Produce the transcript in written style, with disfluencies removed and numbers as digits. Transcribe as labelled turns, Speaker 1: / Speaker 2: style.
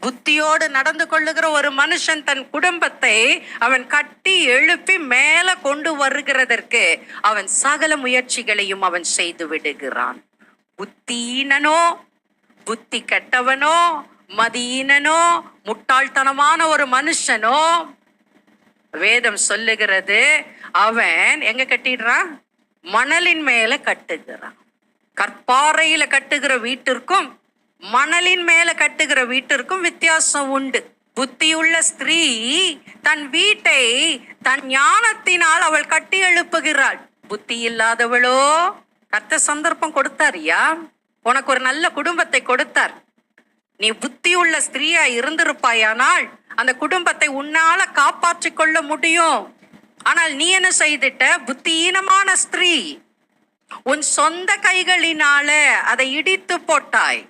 Speaker 1: புத்தியோடு நடந்து கொள்ளுகிற ஒரு மனுஷன் தன் குடும்பத்தை அவன் கட்டி எழுப்பி மேல கொண்டு வருகிறதற்கு அவன் சகல முயற்சிகளையும் அவன் செய்து விடுகிறான். புத்தீனனோ, புத்தி கெட்டவனோ, மதியீனனோ, முட்டாள்தனமான ஒரு மனுஷனோ, வேதம் சொல்லுகிறது அவன் எங்க கட்டிடுறான்? மணலின் மேல கட்டுகிறான். கற்பாறையில கட்டுகிற வீட்டிற்கும் மணலின் மேல கட்டுகிற வீட்டிற்கும் வித்தியாசம் உண்டு. புத்தியுள்ள ஸ்திரீ தன் வீட்டை தன் ஞானத்தினால் அவள் கட்டி எழுப்புகிறாள். புத்தி இல்லாதவளோ, கர்த்தர் சந்தர்ப்பம் கொடுத்தாரியா, உனக்கு ஒரு நல்ல குடும்பத்தை கொடுத்தார். நீ புத்தியுள்ள ஸ்திரீயா இருந்திருப்பாயானால் அந்த குடும்பத்தை உன்னால காப்பாற்றி கொள்ள முடியும். ஆனால் நீ என்ன செய்துட்ட? புத்தியீனமான ஸ்திரீ, உன் சொந்த கைகளினால அதை இடித்து போட்டாய்.